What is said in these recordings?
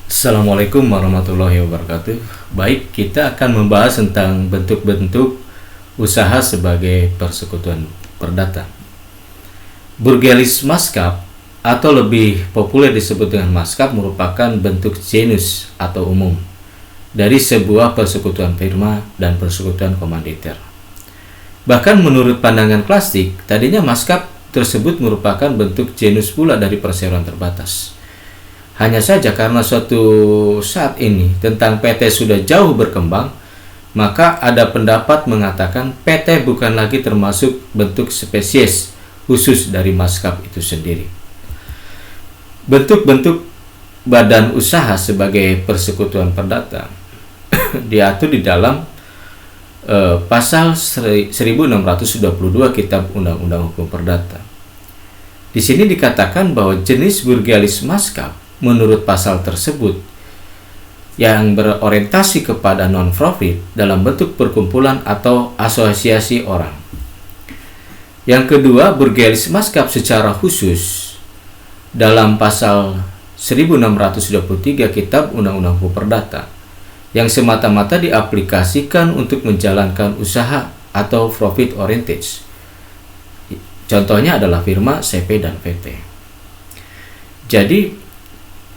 Assalamualaikum warahmatullahi wabarakatuh. Baik, kita akan membahas tentang bentuk-bentuk usaha sebagai persekutuan perdata. Burgelis Maskap atau lebih populer disebut dengan Maskap merupakan bentuk genus atau umum dari sebuah persekutuan firma dan persekutuan komanditer. Bahkan menurut pandangan klasik, tadinya Maskap tersebut merupakan bentuk genus pula dari perseroan terbatas. Hanya saja karena suatu saat ini tentang PT sudah jauh berkembang, maka ada pendapat mengatakan PT bukan lagi termasuk bentuk spesies khusus dari Maskap itu sendiri. Bentuk-bentuk badan usaha sebagai persekutuan perdata diatur di dalam pasal 1622 Kitab Undang-Undang Hukum Perdata. Di sini dikatakan bahwa jenis Burgelis Maskap menurut pasal tersebut yang berorientasi kepada non-profit dalam bentuk perkumpulan atau asosiasi orang. Yang kedua, Burgelis Maskap secara khusus dalam pasal 1623 Kitab Undang-Undang Hukum Perdata yang semata-mata diaplikasikan untuk menjalankan usaha atau profit oriented. Contohnya adalah firma, CP, dan PT. Jadi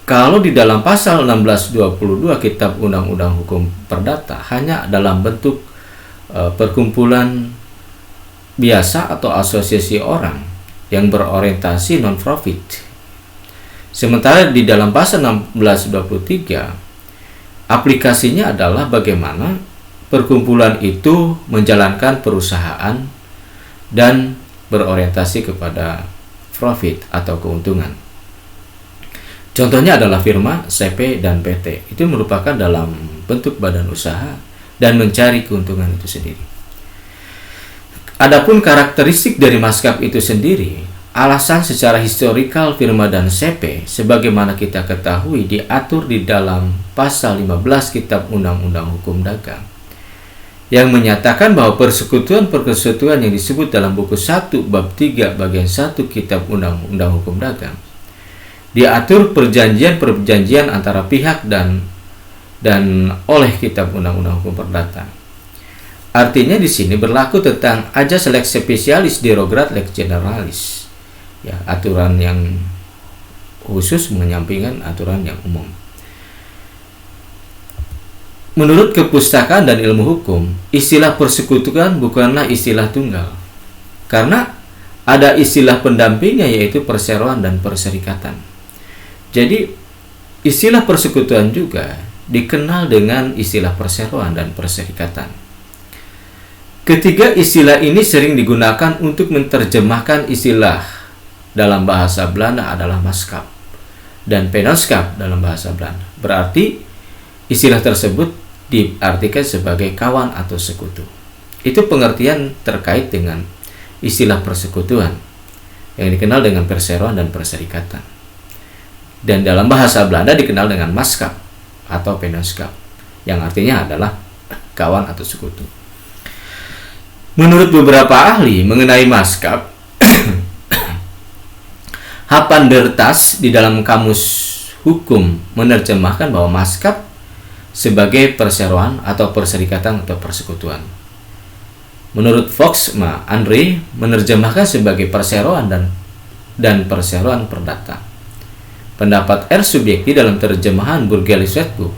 kalau di dalam pasal 1622 Kitab Undang-Undang Hukum Perdata hanya dalam bentuk perkumpulan biasa atau asosiasi orang yang berorientasi non-profit. Sementara di dalam pasal 1623 aplikasinya adalah bagaimana perkumpulan itu menjalankan perusahaan dan berorientasi kepada profit atau keuntungan. Contohnya adalah firma, CP, dan PT. Itu merupakan dalam bentuk badan usaha dan mencari keuntungan itu sendiri. Adapun karakteristik dari Maskap itu sendiri, alasan secara historikal firma dan CP sebagaimana kita ketahui diatur di dalam pasal 15 Kitab Undang-Undang Hukum Dagang yang menyatakan bahwa persekutuan-persekutuan yang disebut dalam buku 1 bab 3 bagian 1 Kitab Undang-Undang Hukum Dagang diatur perjanjian-perjanjian antara pihak dan oleh Kitab Undang-Undang Hukum Perdata. Artinya di sini berlaku tentang ajas lex specialis derogat lex generalis. Ya, aturan yang khusus menyampingkan aturan yang umum. Menurut kepustakaan dan ilmu hukum, istilah persekutuan bukanlah istilah tunggal. Karena ada istilah pendampingnya yaitu perseroan dan perserikatan. Jadi, istilah persekutuan juga dikenal dengan istilah perseroan dan perserikatan. Ketiga istilah ini sering digunakan untuk menerjemahkan istilah dalam bahasa Belanda adalah Maskap dan Vennootschap dalam bahasa Belanda. Berarti, istilah tersebut diartikan sebagai kawan atau sekutu. Itu pengertian terkait dengan istilah persekutuan yang dikenal dengan perseroan dan perserikatan. Dan dalam bahasa Belanda dikenal dengan Maskap atau Vennootschap yang artinya adalah kawan atau sekutu. Menurut beberapa ahli mengenai Maskap, Hapan der Tas di dalam kamus hukum menerjemahkan bahwa Maskap sebagai perseroan atau perserikatan atau persekutuan. Menurut Foxma, Andre menerjemahkan sebagai perseroan dan perseroan perdata. Pendapat R. Subjekti dalam terjemahan Burgelis Wetboek,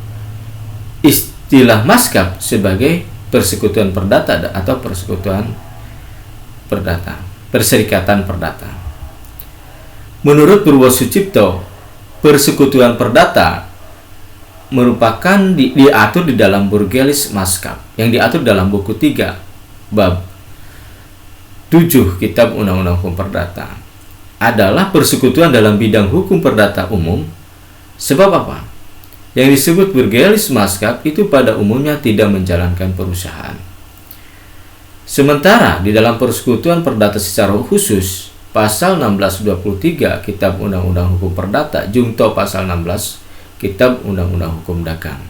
istilah Maskap sebagai persekutuan perdata atau persekutuan perdata, perserikatan perdata. Menurut Purwosucipto, persekutuan perdata merupakan diatur di dalam Burgelis Maskap yang diatur dalam buku 3 bab 7 Kitab Undang-Undang Hukum Perdata adalah persekutuan dalam bidang hukum perdata umum. Sebab apa? Yang disebut Burgelis Maskap itu pada umumnya tidak menjalankan perusahaan. Sementara di dalam persekutuan perdata secara khusus, pasal 1623 Kitab Undang-Undang Hukum Perdata jungto pasal 16 Kitab Undang-Undang Hukum Dagang.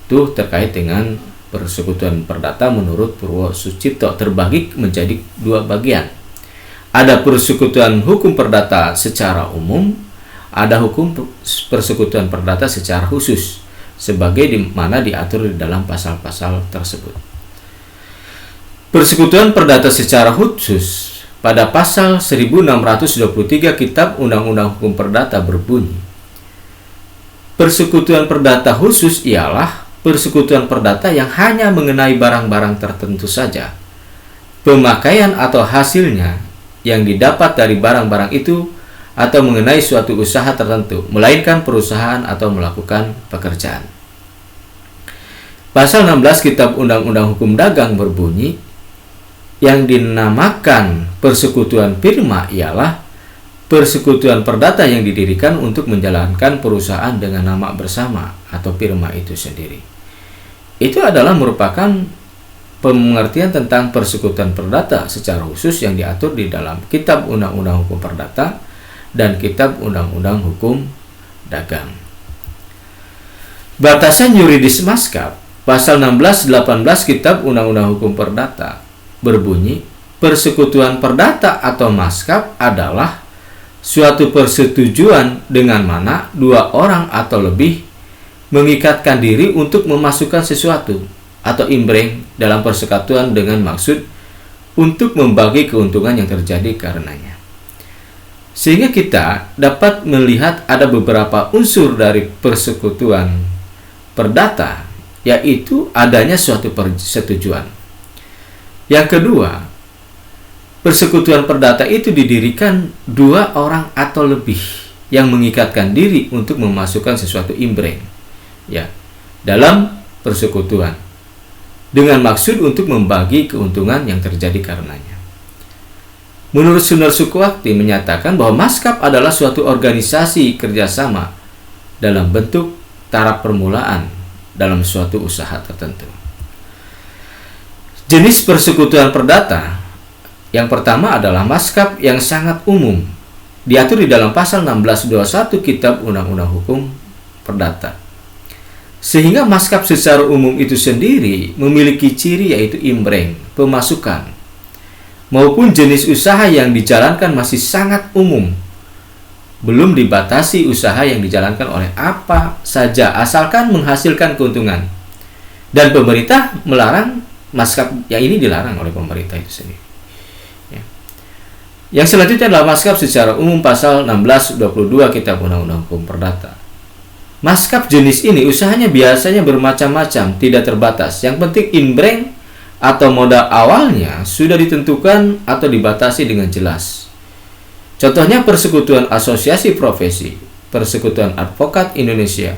Itu terkait dengan persekutuan perdata menurut Purwosucipto terbagi menjadi dua bagian. Ada persekutuan hukum perdata secara umum, ada hukum persekutuan perdata secara khusus, sebagai mana diatur di dalam pasal-pasal tersebut. Persekutuan perdata secara khusus pada pasal 1623 Kitab Undang-Undang Hukum Perdata berbunyi, persekutuan perdata khusus ialah persekutuan perdata yang hanya mengenai barang-barang tertentu saja. Pemakaian atau hasilnya yang didapat dari barang-barang itu atau mengenai suatu usaha tertentu, melainkan perusahaan atau melakukan pekerjaan. Pasal 16 Kitab Undang-Undang Hukum Dagang berbunyi, yang dinamakan persekutuan firma ialah persekutuan perdata yang didirikan untuk menjalankan perusahaan dengan nama bersama atau firma itu sendiri. Itu adalah merupakan pengertian tentang persekutuan perdata secara khusus yang diatur di dalam Kitab Undang-Undang Hukum Perdata dan Kitab Undang-Undang Hukum Dagang. Batasan yuridis maskap, pasal 16-18 Kitab Undang-Undang Hukum Perdata berbunyi, persekutuan perdata atau maskap adalah suatu persetujuan dengan mana dua orang atau lebih mengikatkan diri untuk memasukkan sesuatu atau imbreng dalam persekutuan dengan maksud untuk membagi keuntungan yang terjadi karenanya. Sehingga kita dapat melihat ada beberapa unsur dari persekutuan perdata, yaitu adanya suatu persetujuan. Yang kedua, persekutuan perdata itu didirikan dua orang atau lebih yang mengikatkan diri untuk memasukkan sesuatu imbreng dalam persekutuan dengan maksud untuk membagi keuntungan yang terjadi karenanya. Menurut Sunar Sukwakti menyatakan bahwa maskap adalah suatu organisasi kerjasama dalam bentuk taraf permulaan dalam suatu usaha tertentu. Jenis persekutuan perdata yang pertama adalah maskap yang sangat umum, diatur di dalam pasal 1621 Kitab Undang-Undang Hukum Perdata. Sehingga maskap secara umum itu sendiri memiliki ciri yaitu imbreng, pemasukan, maupun jenis usaha yang dijalankan masih sangat umum, belum dibatasi usaha yang dijalankan oleh apa saja asalkan menghasilkan keuntungan, dan pemerintah melarang maskap yang ini dilarang oleh pemerintah itu sendiri. Yang selanjutnya adalah maskap secara umum pasal 1622 Kitab Undang-Undang Hukum Perdata. Maskap jenis ini usahanya biasanya bermacam-macam, tidak terbatas. Yang penting imbreng atau modal awalnya sudah ditentukan atau dibatasi dengan jelas. Contohnya persekutuan asosiasi profesi, persekutuan advokat Indonesia,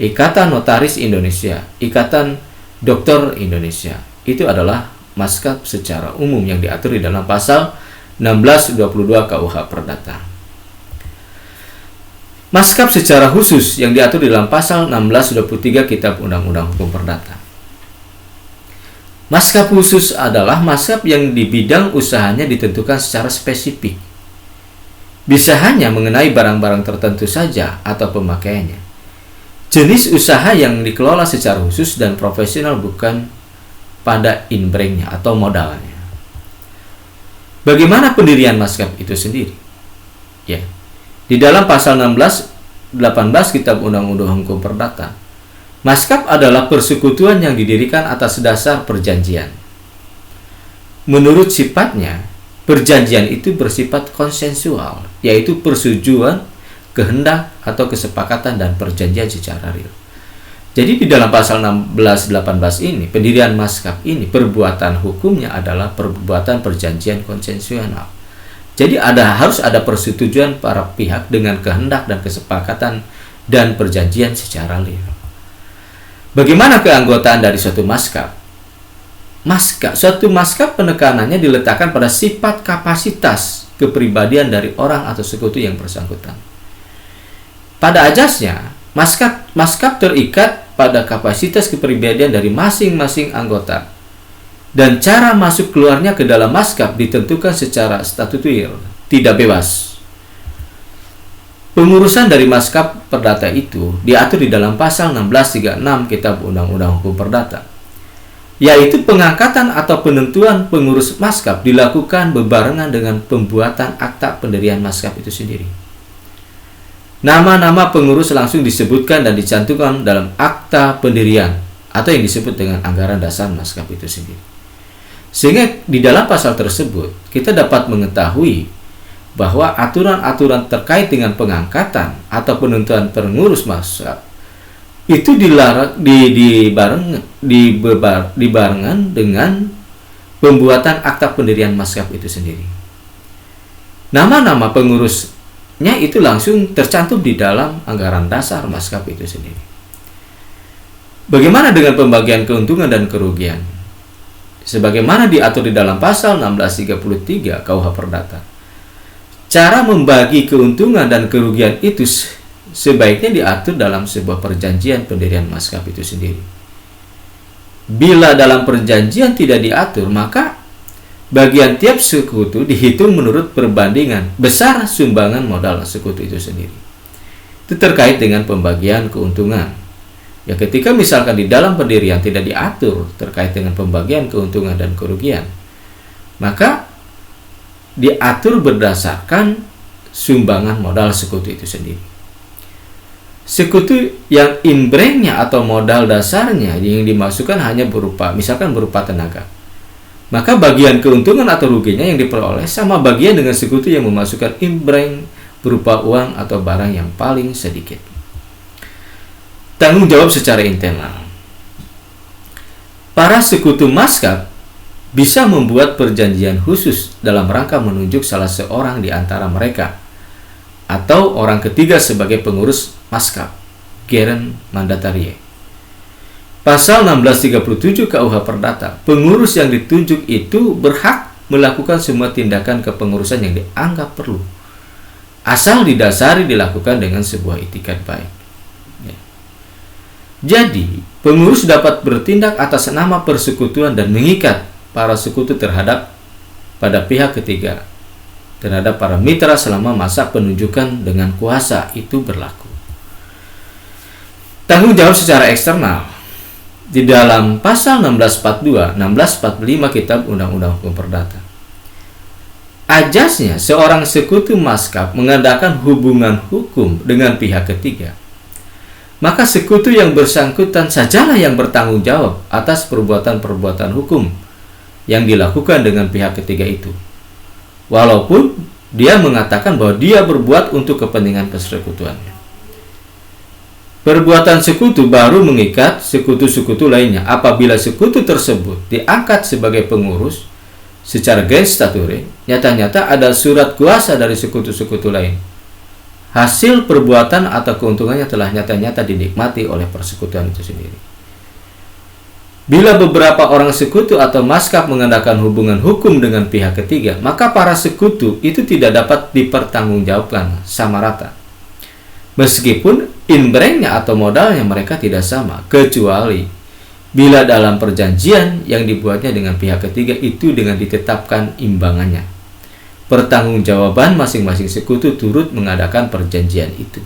ikatan notaris Indonesia, ikatan dokter Indonesia. Itu adalah maskap secara umum yang diatur di dalam pasal 1622 KUH Perdata. Maskap secara khusus yang diatur di dalam pasal 1623 Kitab Undang-Undang Hukum Perdata. Maskap khusus adalah maskap yang di bidang usahanya ditentukan secara spesifik. Bisa hanya mengenai barang-barang tertentu saja atau pemakaiannya. Jenis usaha yang dikelola secara khusus dan profesional bukan pada imbrengnya atau modalnya. Bagaimana pendirian maskap itu sendiri? Di dalam pasal 16-18 Kitab Undang-Undang Hukum Perdata, maskap adalah persekutuan yang didirikan atas dasar perjanjian. Menurut sifatnya, perjanjian itu bersifat konsensual, yaitu persetujuan, kehendak, atau kesepakatan dan perjanjian secara real. Jadi di dalam pasal 16-18 ini, pendirian maskap ini, perbuatan hukumnya adalah perbuatan perjanjian konsensual. Jadi harus ada persetujuan para pihak dengan kehendak dan kesepakatan dan perjanjian secara real. Bagaimana keanggotaan dari suatu maskap? Suatu maskap penekanannya diletakkan pada sifat kapasitas kepribadian dari orang atau sekutu yang bersangkutan. Pada asasnya, maskap terikat pada kapasitas kepribadian dari masing-masing anggota, dan cara masuk keluarnya ke dalam maskap ditentukan secara statutoir, tidak bebas. Pengurusan dari maskap perdata itu diatur di dalam pasal 1636 Kitab Undang-Undang Hukum Perdata, yaitu pengangkatan atau penentuan pengurus maskap dilakukan bebarengan dengan pembuatan akta pendirian maskap itu sendiri. Nama-nama pengurus langsung disebutkan dan dicantumkan dalam akta pendirian atau yang disebut dengan anggaran dasar maskap itu sendiri. Sehingga di dalam pasal tersebut kita dapat mengetahui bahwa aturan-aturan terkait dengan pengangkatan atau penentuan pengurus maskap itu dibarengan dengan pembuatan akta pendirian maskap itu sendiri. Nama-nama pengurusnya itu langsung tercantum di dalam anggaran dasar maskap itu sendiri. Bagaimana dengan pembagian keuntungan dan kerugian? Sebagaimana diatur di dalam pasal 1633 KUH Perdata. Cara membagi keuntungan dan kerugian itu sebaiknya diatur dalam sebuah perjanjian pendirian maskap itu sendiri. Bila dalam perjanjian tidak diatur, maka bagian tiap sekutu dihitung menurut perbandingan besar sumbangan modal sekutu itu sendiri. Itu terkait dengan pembagian keuntungan. Ya, ketika misalkan di dalam pendirian tidak diatur terkait dengan pembagian keuntungan dan kerugian, maka diatur berdasarkan sumbangan modal sekutu itu sendiri. Sekutu yang imbrengnya atau modal dasarnya yang dimasukkan hanya berupa tenaga, maka bagian keuntungan atau ruginya yang diperoleh sama bagian dengan sekutu yang memasukkan imbreng berupa uang atau barang yang paling sedikit. Tanggung jawab secara internal. Para sekutu maskap bisa membuat perjanjian khusus dalam rangka menunjuk salah seorang di antara mereka atau orang ketiga sebagai pengurus maskap, Geren Mandatarie. Pasal 1637 KUH Perdata, pengurus yang ditunjuk itu berhak melakukan semua tindakan kepengurusan yang dianggap perlu, asal didasari dilakukan dengan sebuah itikat baik. Jadi, pengurus dapat bertindak atas nama persekutuan dan mengikat para sekutu pada pihak ketiga terhadap para mitra selama masa penunjukan dengan kuasa itu berlaku. Tanggung jawab secara eksternal. Di dalam pasal 1642, 1645 Kitab Undang-Undang Hukum Perdata. Ajasnya seorang sekutu maskap mengadakan hubungan hukum dengan pihak ketiga, maka sekutu yang bersangkutan sajalah yang bertanggung jawab atas perbuatan-perbuatan hukum yang dilakukan dengan pihak ketiga itu, walaupun dia mengatakan bahwa dia berbuat untuk kepentingan persekutuannya. Perbuatan sekutu baru mengikat sekutu-sekutu lainnya apabila sekutu tersebut diangkat sebagai pengurus secara gestature, nyata-nyata ada surat kuasa dari sekutu-sekutu lain. Hasil perbuatan atau keuntungannya telah nyata-nyata dinikmati oleh persekutuan itu sendiri. Bila beberapa orang sekutu atau maskap mengadakan hubungan hukum dengan pihak ketiga, maka para sekutu itu tidak dapat dipertanggungjawabkan sama rata. Meskipun imbrengnya atau modalnya mereka tidak sama, kecuali bila dalam perjanjian yang dibuatnya dengan pihak ketiga itu dengan ditetapkan imbangannya. Pertanggungjawaban masing-masing sekutu turut mengadakan perjanjian itu.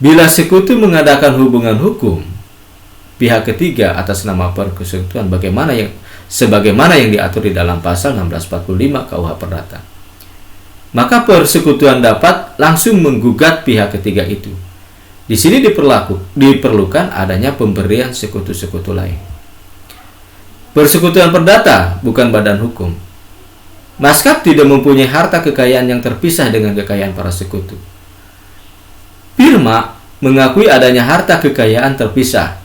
Bila sekutu mengadakan hubungan hukum pihak ketiga atas nama persekutuan sebagaimana yang diatur di dalam pasal 1645 KUH Perdata, maka persekutuan dapat langsung menggugat pihak ketiga itu. Di sini diperlukan adanya pemberian sekutu-sekutu lain. Persekutuan perdata bukan badan hukum. Maskap tidak mempunyai harta kekayaan yang terpisah dengan kekayaan para sekutu. Firma mengakui adanya harta kekayaan terpisah,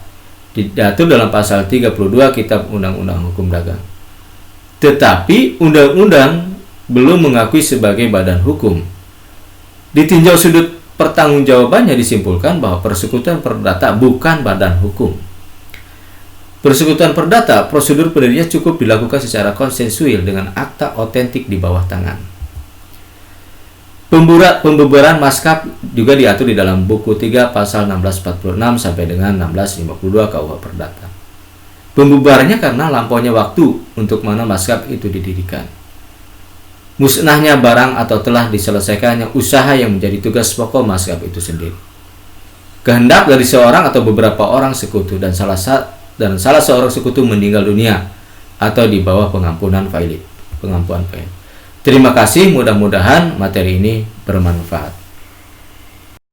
diatur dalam pasal 32 Kitab Undang-Undang Hukum Dagang. Tetapi undang-undang belum mengakui sebagai badan hukum. Ditinjau sudut pertanggungjawabannya disimpulkan bahwa persekutuan perdata bukan badan hukum. Persekutuan perdata, prosedur pendiriannya cukup dilakukan secara konsensual dengan akta otentik di bawah tangan. Pembubaran maskap juga diatur di dalam buku 3 pasal 1646 sampai dengan 1652 KUH Perdata. Pembubarannya karena lampaunya waktu untuk mana maskap itu didirikan. Musnahnya barang atau telah diselesaikannya usaha yang menjadi tugas pokok maskap itu sendiri. Kehendak dari seorang atau beberapa orang sekutu dan salah seorang sekutu meninggal dunia atau di bawah pengampuan valid. Terima kasih, mudah-mudahan materi ini bermanfaat.